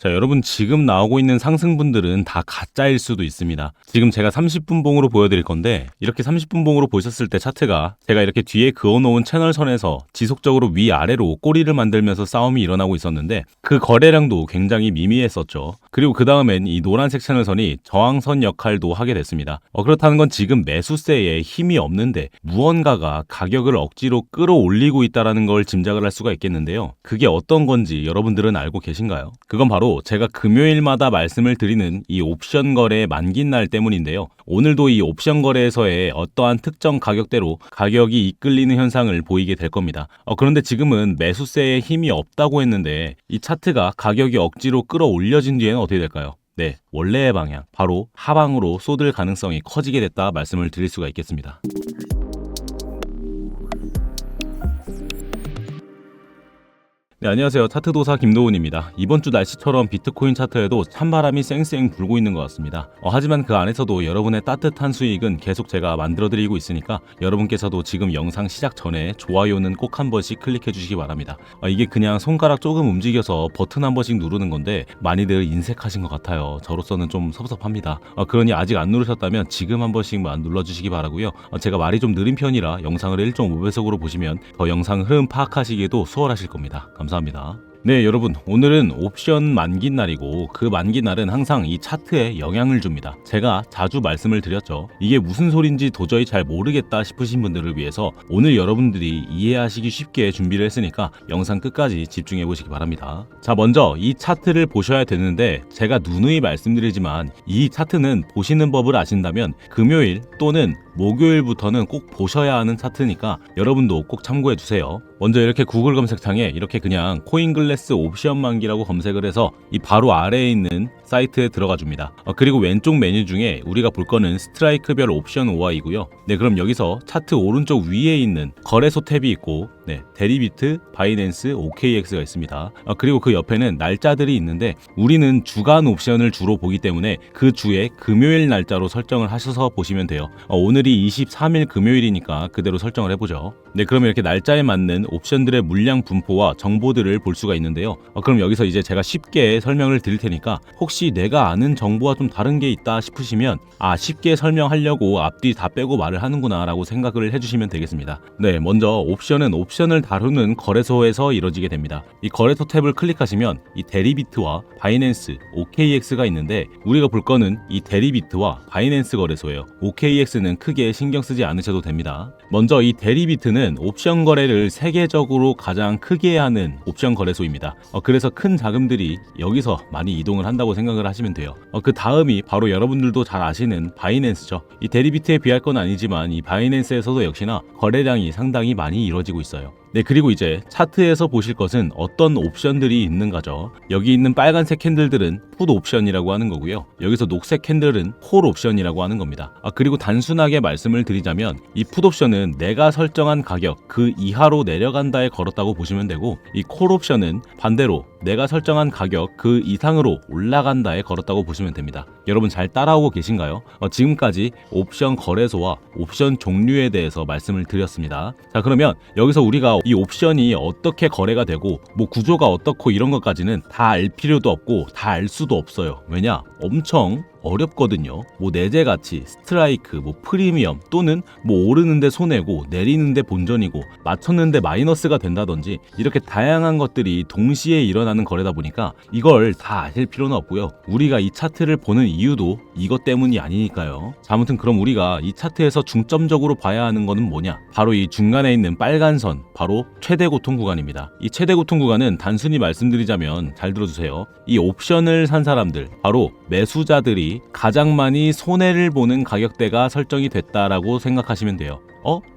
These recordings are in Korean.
자, 여러분 지금 나오고 있는 상승분들은 다 가짜일 수도 있습니다. 지금 제가 30분 봉으로 보여드릴 건데 이렇게 30분 봉으로 보셨을 때 차트가 제가 이렇게 뒤에 그어놓은 채널선에서 지속적으로 위아래로 꼬리를 만들면서 싸움이 일어나고 있었는데 그 거래량도 굉장히 미미했었죠. 그리고 그 다음엔 이 노란색 채널선이 저항선 역할도 하게 됐습니다. 그렇다는 건 지금 매수세에 힘이 없는데 무언가가 가격을 억지로 끌어올리고 있다는 걸 짐작을 할 수가 있겠는데요. 그게 어떤 건지 여러분들은 알고 계신가요? 그건 바로 제가 금요일마다 말씀을 드리는 이 옵션 거래 만기날 때문인데요. 오늘도 이 옵션 거래에서의 어떠한 특정 가격대로 가격이 이끌리는 현상을 보이게 될 겁니다. 그런데 지금은 매수세에 힘이 없다고 했는데 이 차트가 가격이 억지로 끌어올려진 뒤에는 어떻게 될까요? 네, 원래의 방향, 바로 하방으로 쏟을 가능성이 커지게 됐다 말씀을 드릴 수가 있겠습니다. 네, 안녕하세요. 차트도사 김도훈입니다. 이번 주 날씨처럼 비트코인 차트에도 찬바람이 쌩쌩 불고 있는 것 같습니다. 하지만 그 안에서도 여러분의 따뜻한 수익은 계속 제가 만들어드리고 있으니까 여러분께서도 지금 영상 시작 전에 좋아요는 꼭 한 번씩 클릭해 주시기 바랍니다. 이게 그냥 손가락 조금 움직여서 버튼 한 번씩 누르는 건데 많이들 인색하신 것 같아요. 저로서는 좀 섭섭합니다. 그러니 아직 안 누르셨다면 지금 한 번씩만 눌러주시기 바라고요. 제가 말이 좀 느린 편이라 영상을 1.5배속으로 보시면 더 영상 흐름 파악하시기에도 수월하실 겁니다. 감사합니다. 네, 여러분, 오늘은 옵션 만기날이고 그 만기날은 항상 이 차트에 영향을 줍니다. 제가 자주 말씀을 드렸죠. 이게 무슨 소린지 도저히 잘 모르겠다 싶으신 분들을 위해서 오늘 여러분들이 이해하시기 쉽게 준비를 했으니까 영상 끝까지 집중해 보시기 바랍니다. 자, 먼저 이 차트를 보셔야 되는데 제가 누누이 말씀드리지만 이 차트는 보시는 법을 아신다면 금요일 또는 목요일부터는 꼭 보셔야 하는 차트니까 여러분도 꼭 참고해 주세요. 먼저 이렇게 구글 검색창에 이렇게 그냥 코인글래스 옵션 만기라고 검색을 해서 이 바로 아래에 있는 사이트에 들어가 줍니다. 그리고 왼쪽 메뉴 중에 우리가 볼 거는 스트라이크별 옵션 OI고요. 네, 그럼 여기서 차트 오른쪽 위에 있는 거래소 탭이 있고, 네, 데리비트, 바이낸스, OKX가 있습니다. 그리고 그 옆에는 날짜들이 있는데 우리는 주간 옵션을 주로 보기 때문에 그 주에 금요일 날짜로 설정을 하셔서 보시면 돼요. 오늘이 23일 금요일이니까 그대로 설정을 해보죠. 네, 그러면 이렇게 날짜에 맞는 옵션들의 물량 분포와 정보들을 볼 수가 있는데요. 그럼 여기서 이제 제가 쉽게 설명을 드릴 테니까 혹시 내가 아는 정보와 좀 다른 게 있다 싶으시면 쉽게 설명하려고 앞뒤 다 빼고 말을 하는구나 라고 생각을 해주시면 되겠습니다. 네, 먼저 옵션은 옵션을 다루는 거래소에서 이루어지게 됩니다. 이 거래소 탭을 클릭하시면 이 데리비트와 바이낸스, OKX가 있는데 우리가 볼 거는 이 데리비트와 바이낸스 거래소예요. OKX는 크게 신경 쓰지 않으셔도 됩니다. 먼저 이 데리비트는 옵션 거래를 세계적으로 가장 크게 하는 옵션 거래소입니다. 그래서 큰 자금들이 여기서 많이 이동을 한다고 생각을 하시면 돼요. 그 다음이 바로 여러분들도 잘 아시는 바이낸스죠. 이 데리비트에 비할 건 아니지만 이 바이낸스에서도 역시나 거래량이 상당히 많이 이루어지고 있어요. 네, 그리고 이제 차트에서 보실 것은 어떤 옵션들이 있는가죠. 여기 있는 빨간색 캔들들은 풋 옵션이라고 하는 거고요. 여기서 녹색 캔들은 콜 옵션이라고 하는 겁니다. 그리고 단순하게 말씀을 드리자면 이 풋 옵션은 내가 설정한 가격 그 이하로 내려간다에 걸었다고 보시면 되고 이 콜 옵션은 반대로 내가 설정한 가격 그 이상으로 올라간다에 걸었다고 보시면 됩니다. 여러분 잘 따라오고 계신가요? 지금까지 옵션 거래소와 옵션 종류에 대해서 말씀을 드렸습니다. 자, 그러면 여기서 우리가 이 옵션이 어떻게 거래가 되고 뭐 구조가 어떻고 이런 것까지는 다 알 필요도 없고 다 알 수도 없어요. 왜냐? 엄청 어렵거든요. 뭐 내재 가치, 스트라이크, 뭐 프리미엄 또는 뭐 오르는데 손해고 내리는데 본전이고 맞췄는데 마이너스가 된다든지 이렇게 다양한 것들이 동시에 일어나는 거래다 보니까 이걸 다 아실 필요는 없고요. 우리가 이 차트를 보는 이유도 이것 때문이 아니니까요. 자, 아무튼 그럼 우리가 이 차트에서 중점적으로 봐야 하는 거는 뭐냐? 바로 이 중간에 있는 빨간 선, 바로 최대 고통 구간입니다. 이 최대 고통 구간은 단순히 말씀드리자면 잘 들어주세요. 이 옵션을 산 사람들, 바로 매수자들이 가장 많이 손해를 보는 가격대가 설정이 됐다라고 생각하시면 돼요.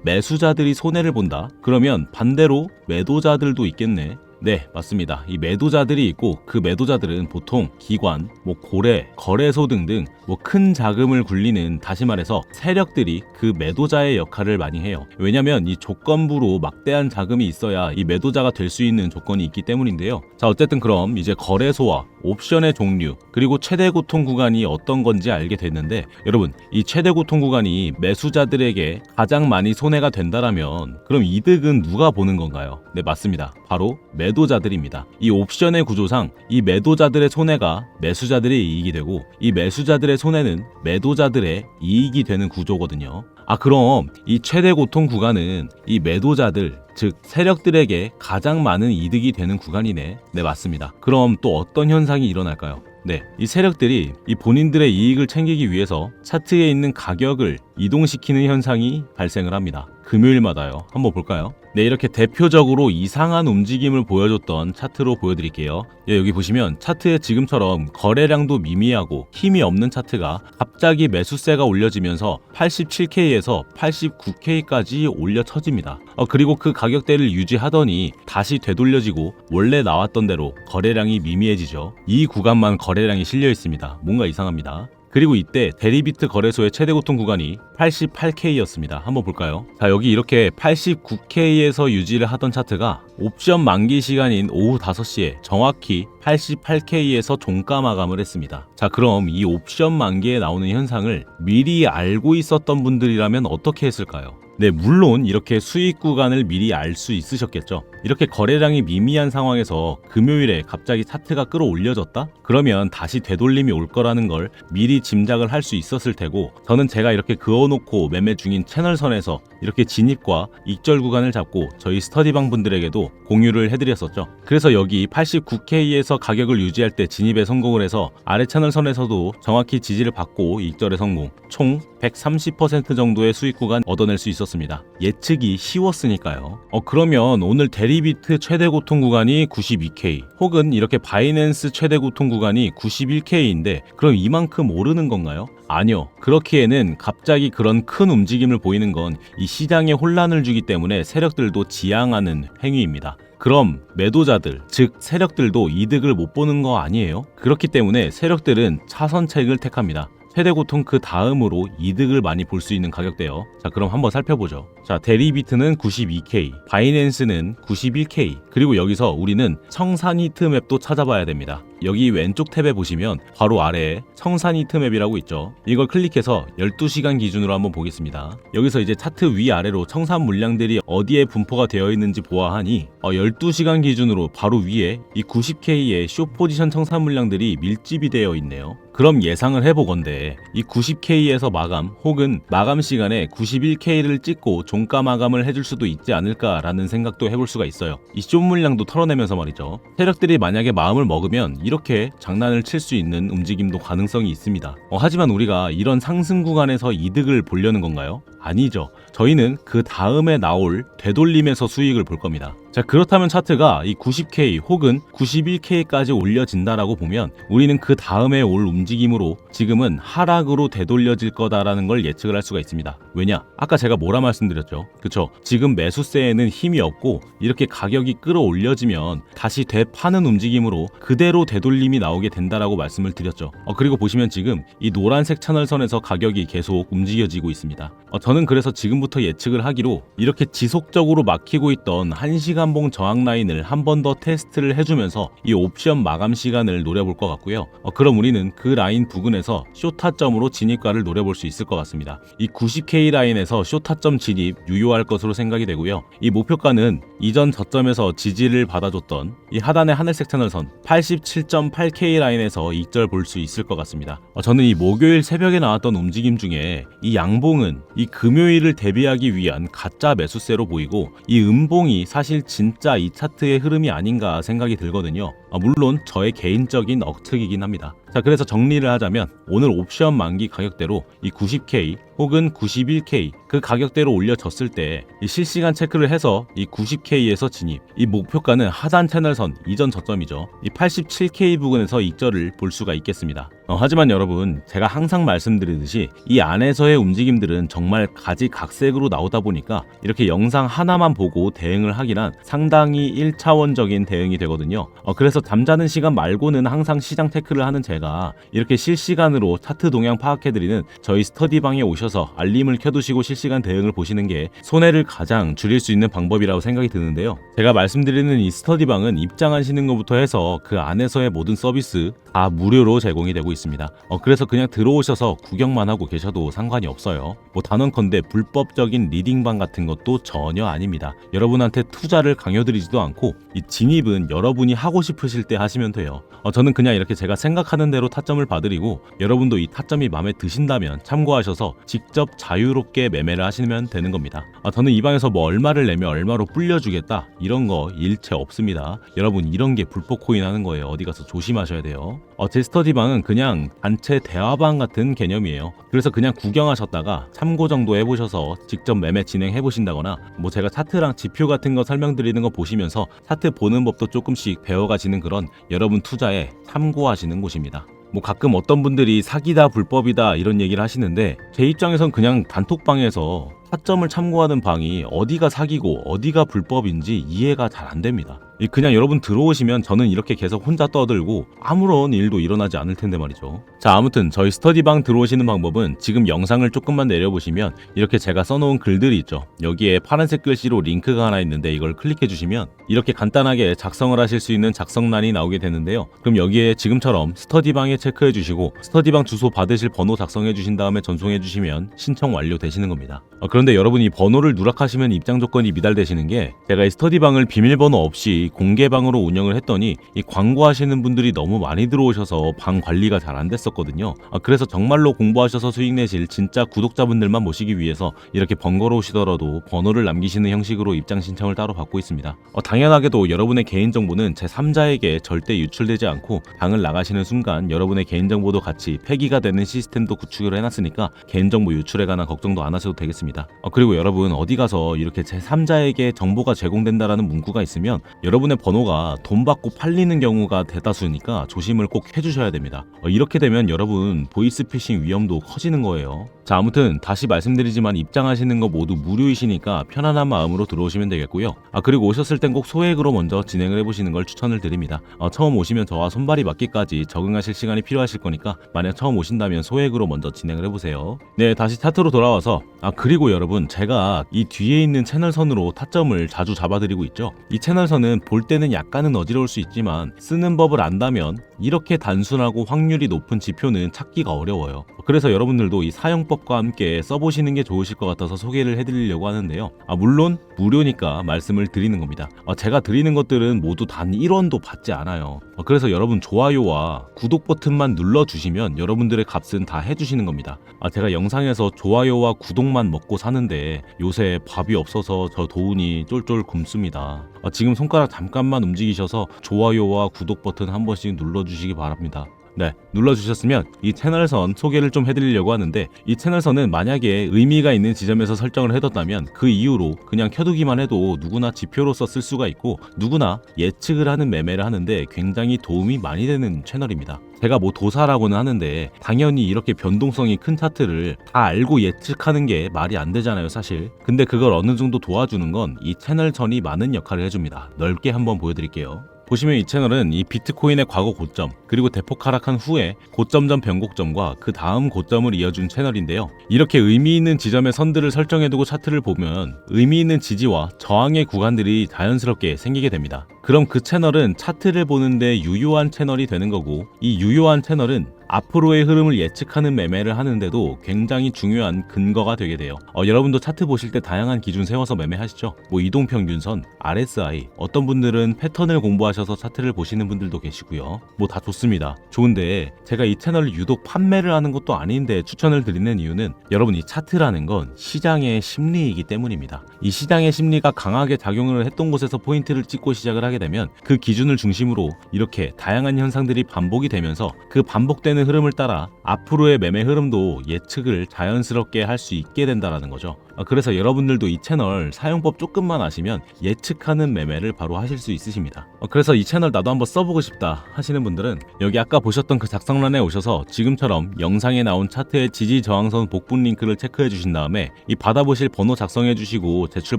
매수자들이 손해를 본다? 그러면 반대로 매도자들도 있겠네. 네, 맞습니다. 이 매도자들이 있고 그 매도자들은 보통 기관, 뭐 고래, 거래소 등등 뭐 큰 자금을 굴리는, 다시 말해서 세력들이 그 매도자의 역할을 많이 해요. 왜냐면 이 조건부로 막대한 자금이 있어야 이 매도자가 될 수 있는 조건이 있기 때문인데요. 자, 어쨌든 그럼 이제 거래소와 옵션의 종류 그리고 최대 고통 구간이 어떤 건지 알게 됐는데, 여러분 이 최대 고통 구간이 매수자들에게 가장 많이 손해가 된다라면 그럼 이득은 누가 보는 건가요? 네, 맞습니다. 바로 매도자들입니다. 이 옵션의 구조상 이 매도자들의 손해가 매수자들의 이익이 되고 이 매수자들의 손해는 매도자들의 이익이 되는 구조거든요. 그럼 이 최대 고통 구간은 이 매도자들, 즉 세력들에게 가장 많은 이득이 되는 구간이네. 네, 맞습니다. 그럼 또 어떤 현상이 일어날까요? 네, 이 세력들이 이 본인들의 이익을 챙기기 위해서 차트에 있는 가격을 이동시키는 현상이 발생을 합니다. 금요일마다요. 한번 볼까요? 네, 이렇게 대표적으로 이상한 움직임을 보여줬던 차트로 보여드릴게요. 여기 보시면 차트에 지금처럼 거래량도 미미하고 힘이 없는 차트가 갑자기 매수세가 올려지면서 87K에서 89K까지 올려 쳐집니다. 그리고 그 가격대를 유지하더니 다시 되돌려지고 원래 나왔던 대로 거래량이 미미해지죠. 이 구간만 거래량이 실려 있습니다. 뭔가 이상합니다. 그리고 이때 대리비트 거래소의 최대 고통 구간이 88K였습니다. 한번 볼까요? 자, 여기 이렇게 89K에서 유지를 하던 차트가 옵션 만기 시간인 오후 5시에 정확히 88K에서 종가 마감을 했습니다. 자, 그럼 이 옵션 만기에 나오는 현상을 미리 알고 있었던 분들이라면 어떻게 했을까요? 네, 물론 이렇게 수익 구간을 미리 알 수 있으셨겠죠. 이렇게 거래량이 미미한 상황에서 금요일에 갑자기 차트가 끌어올려졌다? 그러면 다시 되돌림이 올 거라는 걸 미리 짐작을 할 수 있었을 테고, 저는 제가 이렇게 그어놓고 매매 중인 채널선에서 이렇게 진입과 익절 구간을 잡고 저희 스터디방 분들에게도 공유를 해드렸었죠. 그래서 여기 89K에서 가격을 유지할 때 진입에 성공을 해서 아래 채널선에서도 정확히 지지를 받고 익절에 성공, 총 130% 정도의 수익 구간 얻어낼 수 있었습니다. 예측이 쉬웠으니까요. 그러면 오늘 대리비트 최대 고통 구간이 92K 혹은 이렇게 바이낸스 최대 고통 구간이 91K인데 그럼 이만큼 오르는 건가요? 아니요. 그렇기에는 갑자기 그런 큰 움직임을 보이는 건 이 시장에 혼란을 주기 때문에 세력들도 지양하는 행위입니다. 그럼 매도자들, 즉 세력들도 이득을 못 보는 거 아니에요? 그렇기 때문에 세력들은 차선책을 택합니다. 최대 고통 그 다음으로 이득을 많이 볼 수 있는 가격대요. 자, 그럼 한번 살펴보죠. 자, 대리비트는 92K, 바이낸스는 91K, 그리고 여기서 우리는 청산 히트맵도 찾아봐야 됩니다. 여기 왼쪽 탭에 보시면 바로 아래에 청산 히트맵이라고 있죠. 이걸 클릭해서 12시간 기준으로 한번 보겠습니다. 여기서 이제 차트 위아래로 청산 물량들이 어디에 분포가 되어 있는지 보아하니 12시간 기준으로 바로 위에 이 90K의 숏 포지션 청산 물량들이 밀집이 되어 있네요. 그럼 예상을 해보건대 이 90K에서 마감 혹은 마감 시간에 91K를 찍고 종가 마감을 해줄 수도 있지 않을까라는 생각도 해볼 수가 있어요. 이 숏 물량도 털어내면서 말이죠. 세력들이 만약에 마음을 먹으면 이렇게 장난을 칠 수 있는 움직임도 가능성이 있습니다. 하지만 우리가 이런 상승 구간에서 이득을 보려는 건가요? 아니죠. 저희는 그 다음에 나올 되돌림에서 수익을 볼 겁니다. 자, 그렇다면 차트가 이 90K 혹은 91K까지 올려진다라고 보면 우리는 그 다음에 올 움직임으로 지금은 하락으로 되돌려질 거다라는 걸 예측을 할 수가 있습니다. 왜냐? 아까 제가 뭐라 말씀드렸죠? 그쵸? 지금 매수세에는 힘이 없고 이렇게 가격이 끌어올려지면 다시 되파는 움직임으로 그대로 되돌림이 나오게 된다라고 말씀을 드렸죠. 그리고 보시면 지금 이 노란색 채널선에서 가격이 계속 움직여지고 있습니다. 저는 그래서 지금부터 예측을 하기로 이렇게 지속적으로 막히고 있던 1시간봉 저항 라인을 한 번 더 테스트를 해주면서 이 옵션 마감 시간을 노려볼 것 같고요. 그럼 우리는 그 라인 부근에서 쇼타점으로 진입가를 노려볼 수 있을 것 같습니다. 이 90K 라인에서 쇼타점 진입 유효할 것으로 생각이 되고요. 이 목표가는 이전 저점에서 지지를 받아줬던 이 하단의 하늘색 채널선 87.8K 라인에서 익절 볼 수 있을 것 같습니다. 저는 이 목요일 새벽에 나왔던 움직임 중에 이 양봉은 이 금요일을 대비하기 위한 가짜 매수세로 보이고 이 음봉이 사실 진짜 이 차트의 흐름이 아닌가 생각이 들거든요. 물론 저의 개인적인 억측이긴 합니다. 자, 그래서 정리를 하자면 오늘 옵션 만기 가격대로 이 90K 혹은 91K 그 가격대로 올려졌을 때 이 실시간 체크를 해서 이 90K에서 진입, 이 목표가는 하단 채널선 이전 저점이죠. 이 87K 부근에서 익절을 볼 수가 있겠습니다. 하지만 여러분, 제가 항상 말씀드리듯이 이 안에서의 움직임들은 정말 가지각색으로 나오다 보니까 이렇게 영상 하나만 보고 대응을 하기란 상당히 1차원적인 대응이 되거든요. 그래서 잠자는 시간 말고는 항상 시장 체크를 하는 제 제가 이렇게 실시간으로 차트 동향 파악해드리는 저희 스터디방에 오셔서 알림을 켜두시고 실시간 대응을 보시는 게 손해를 가장 줄일 수 있는 방법이라고 생각이 드는데요. 제가 말씀드리는 이 스터디방은 입장하시는 것부터 해서 그 안에서의 모든 서비스 다 무료로 제공이 되고 있습니다. 그래서 그냥 들어오셔서 구경만 하고 계셔도 상관이 없어요. 뭐 단언컨대 불법적인 리딩방 같은 것도 전혀 아닙니다. 여러분한테 투자를 강요드리지도 않고 이 진입은 여러분이 하고 싶으실 때 하시면 돼요. 저는 그냥 이렇게 제가 생각하는 대로 타점을 봐드리고 여러분도 이 타점이 마음에 드신다면 참고하셔서 직접 자유롭게 매매를 하시면 되는 겁니다. 저는 이 방에서 뭐 얼마를 내면 얼마로 불려주겠다 이런 거 일체 없습니다. 여러분 이런 게 불법 코인 하는 거예요. 어디 가서 조심하셔야 돼요. 제 스터디방은 그냥 단체 대화방 같은 개념이에요. 그래서 그냥 구경하셨다가 참고 정도 해보셔서 직접 매매 진행해 보신다거나 뭐 제가 차트랑 지표 같은 거 설명드리는 거 보시면서 차트 보는 법도 조금씩 배워가시는 그런 여러분 투자에 참고하시는 곳입니다. 뭐 가끔 어떤 분들이 사기다 불법이다 이런 얘기를 하시는데 제 입장에선 그냥 단톡방에서 타점을 참고하는 방이 어디가 사기고 어디가 불법인지 이해가 잘 안 됩니다. 그냥 여러분 들어오시면 저는 이렇게 계속 혼자 떠들고 아무런 일도 일어나지 않을 텐데 말이죠. 자, 아무튼 저희 스터디방 들어오시는 방법은 지금 영상을 조금만 내려보시면 이렇게 제가 써놓은 글들이 있죠. 여기에 파란색 글씨로 링크가 하나 있는데 이걸 클릭해 주시면 이렇게 간단하게 작성을 하실 수 있는 작성란이 나오게 되는데요. 그럼 여기에 지금처럼 스터디방에 체크해 주시고 스터디방 주소 받으실 번호 작성해 주신 다음에 전송해 주시면 신청 완료되시는 겁니다. 그런데 여러분이 번호를 누락하시면 입장 조건이 미달되시는 게 제가 이 스터디방을 비밀번호 없이 공개방으로 운영을 했더니 이 광고하시는 분들이 너무 많이 들어오셔서 방 관리가 잘 안 됐었거든요. 그래서 정말로 공부하셔서 수익 내실 진짜 구독자분들만 모시기 위해서 이렇게 번거로우시더라도 번호를 남기시는 형식으로 입장 신청을 따로 받고 있습니다. 당연하게도 여러분의 개인정보는 제3자에게 절대 유출되지 않고 방을 나가시는 순간 여러분의 개인정보도 같이 폐기가 되는 시스템도 구축을 해놨으니까 개인정보 유출에 관한 걱정도 안 하셔도 되겠습니다. 그리고 여러분 어디 가서 이렇게 제3자에게 정보가 제공된다라는 문구가 있으면 여러분의 번호가 돈 받고 팔리는 경우가 대다수니까 조심을 꼭 해주셔야 됩니다. 이렇게 되면 여러분 보이스피싱 위험도 커지는 거예요. 자, 아무튼 다시 말씀드리지만 입장하시는 거 모두 무료이시니까 편안한 마음으로 들어오시면 되겠고요. 그리고 오셨을 땐 꼭 소액으로 먼저 진행을 해보시는 걸 추천을 드립니다. 처음 오시면 저와 손발이 맞기까지 적응하실 시간이 필요하실 거니까 만약 처음 오신다면 소액으로 먼저 진행을 해보세요. 네, 다시 차트로 돌아와서 그리고 여러분 제가 이 뒤에 있는 채널선으로 타점을 자주 잡아드리고 있죠. 이 채널선은 볼 때는 약간은 어지러울 수 있지만 쓰는 법을 안다면 이렇게 단순하고 확률이 높은 지표는 찾기가 어려워요. 그래서 여러분들도 이 사용법과 함께 써보시는 게 좋으실 것 같아서 소개를 해드리려고 하는데요. 물론 무료니까 말씀을 드리는 겁니다. 제가 드리는 것들은 모두 단 1원도 받지 않아요. 그래서 여러분 좋아요와 구독 버튼만 눌러주시면 여러분들의 값은 다 해주시는 겁니다. 제가 영상에서 좋아요와 구독만 먹고 사는데 요새 밥이 없어서 저 도훈이 쫄쫄 굶습니다. 지금 손가락 잠깐만 움직이셔서 좋아요와 구독 버튼 한 번씩 눌러주시기 바랍니다. 네, 눌러주셨으면 이 채널선 소개를 좀 해드리려고 하는데 이 채널선은 만약에 의미가 있는 지점에서 설정을 해뒀다면 그 이후로 그냥 켜두기만 해도 누구나 지표로서 쓸 수가 있고 누구나 예측을 하는 매매를 하는데 굉장히 도움이 많이 되는 채널입니다. 제가 뭐 도사라고는 하는데 당연히 이렇게 변동성이 큰 차트를 다 알고 예측하는 게 말이 안 되잖아요, 사실. 근데 그걸 어느 정도 도와주는 건 이 채널선이 많은 역할을 해줍니다. 넓게 한번 보여드릴게요. 보시면 이 채널은 이 비트코인의 과거 고점 그리고 대폭 하락한 후에 고점 전 변곡점과 그 다음 고점을 이어준 채널인데요. 이렇게 의미 있는 지점의 선들을 설정해두고 차트를 보면 의미 있는 지지와 저항의 구간들이 자연스럽게 생기게 됩니다. 그럼 그 채널은 차트를 보는데 유효한 채널이 되는 거고 이 유효한 채널은 앞으로의 흐름을 예측하는 매매를 하는데도 굉장히 중요한 근거가 되게 돼요. 여러분도 차트 보실 때 다양한 기준 세워서 매매하시죠. 뭐 이동평균선, RSI, 어떤 분들은 패턴을 공부하셔서 차트를 보시는 분들도 계시고요. 뭐 다 좋습니다. 좋은데 제가 이 채널을 유독 판매를 하는 것도 아닌데 추천을 드리는 이유는 여러분 이 차트라는 건 시장의 심리이기 때문입니다. 이 시장의 심리가 강하게 작용을 했던 곳에서 포인트를 찍고 시작을 하게 되면 그 기준을 중심으로 이렇게 다양한 현상들이 반복이 되면서 그 반복되는 흐름을 따라 앞으로의 매매 흐름도 예측을 자연스럽게 할 수 있게 된다는 거죠. 그래서 여러분들도 이 채널 사용법 조금만 아시면 예측하는 매매를 바로 하실 수 있으십니다. 그래서 이 채널 나도 한번 써보고 싶다 하시는 분들은 여기 아까 보셨던 그 작성란에 오셔서 지금처럼 영상에 나온 차트의 지지 저항선 복분 링크를 체크해 주신 다음에 이 받아보실 번호 작성해 주시고 제출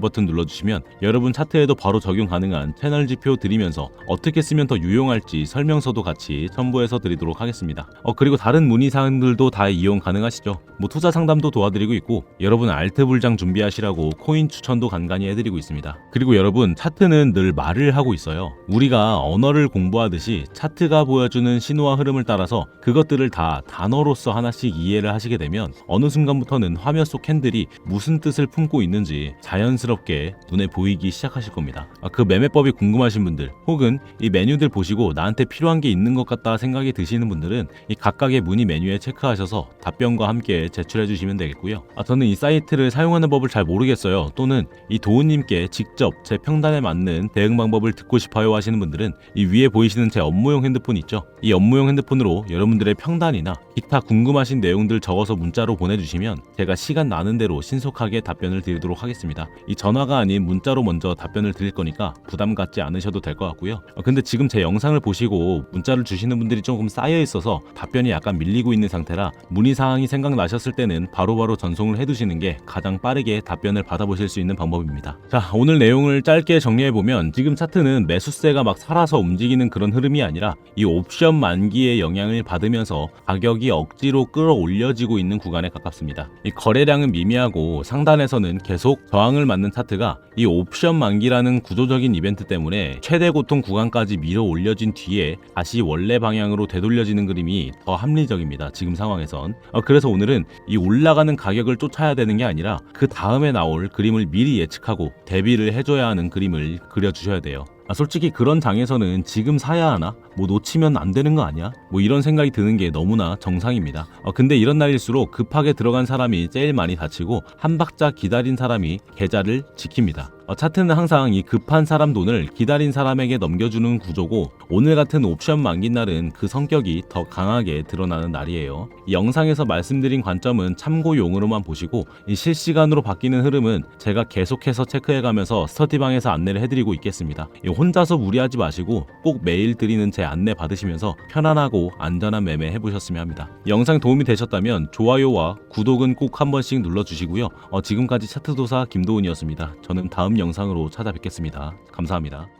버튼 눌러주시면 여러분 차트에도 바로 적용 가능한 채널 지표 드리면서 어떻게 쓰면 더 유용할지 설명서도 같이 첨부해서 드리도록 하겠습니다. 그리고 다른 문의사항들도 다 이용 가능하시죠. 뭐 투자 상담도 도와드리고 있고 여러분 알트 불장 준비하시라고 코인 추천도 간간히 해드리고 있습니다. 그리고 여러분 차트는 늘 말을 하고 있어요. 우리가 언어를 공부하듯이 차트가 보여주는 신호와 흐름을 따라서 그것들을 다 단어로서 하나씩 이해를 하시게 되면 어느 순간부터는 화면 속 캔들이 무슨 뜻을 품고 있는지 자연스럽게 눈에 보이기 시작하실 겁니다. 그 매매법이 궁금하신 분들 혹은 이 메뉴들 보시고 나한테 필요한 게 있는 것 같다 생각이 드시는 분들은 이 각각의 문의 메뉴에 체크하셔서 답변과 함께 제출해 주시면 되겠고요. 저는 이 사이트를 사용하는 법을 잘 모르겠어요. 또는 이 도우님께 직접 제 평단에 맞는 대응 방법을 듣고 싶어요 하시는 분들은 이 위에 보이시는 제 업무용 핸드폰 있죠? 이 업무용 핸드폰으로 여러분들의 평단이나 기타 궁금하신 내용들 적어서 문자로 보내주시면 제가 시간 나는 대로 신속하게 답변을 드리도록 하겠습니다. 이 전화가 아닌 문자로 먼저 답변을 드릴 거니까 부담 갖지 않으셔도 될 것 같고요. 근데 지금 제 영상을 보시고 문자를 주시는 분들이 조금 쌓여 있어서 답변이 약간 밀리고 있는 상태라 문의사항이 생각나셨을 때는 바로바로 전송을 해두시는 게 가장 빠르게 답변을 받아보실 수 있는 방법입니다. 자, 오늘 내용을 짧게 정리해보면 지금 차트는 매수세가 막 살아서 움직이는 그런 흐름이 아니라 이 옵션 만기의 영향을 받으면서 가격이 억지로 끌어올려지고 있는 구간에 가깝습니다. 이 거래량은 미미하고 상단에서는 계속 저항을 맞는 차트가 이 옵션 만기라는 구조적인 이벤트 때문에 최대 고통 구간까지 밀어 올려진 뒤에 다시 원래 방향으로 되돌려지는 그림이 더 합리적입니다. 지금 상황에선. 그래서 오늘은 이 올라가는 가격을 쫓아야 되는 게 아니라 그 다음에 나올 그림을 미리 예측하고 대비를 해줘야 하는 그림을 그려주셔야 돼요. 솔직히 그런 장에서는 지금 사야 하나? 뭐 놓치면 안 되는 거 아니야? 뭐 이런 생각이 드는 게 너무나 정상입니다. 근데 이런 날일수록 급하게 들어간 사람이 제일 많이 다치고 한 박자 기다린 사람이 계좌를 지킵니다. 차트는 항상 이 급한 사람 돈을 기다린 사람에게 넘겨주는 구조고 오늘 같은 옵션 만기 날은 그 성격이 더 강하게 드러나는 날이에요. 이 영상에서 말씀드린 관점은 참고용으로만 보시고 이 실시간으로 바뀌는 흐름은 제가 계속해서 체크해가면서 스터디방에서 안내를 해드리고 있겠습니다. 혼자서 무리하지 마시고 꼭 매일 드리는 제 안내 받으시면서 편안하고 안전한 매매 해보셨으면 합니다. 영상 도움이 되셨다면 좋아요와 구독은 꼭 한 번씩 눌러주시고요. 지금까지 차트도사 김도훈이었습니다. 저는 다음 영상으로 찾아뵙겠습니다. 감사합니다.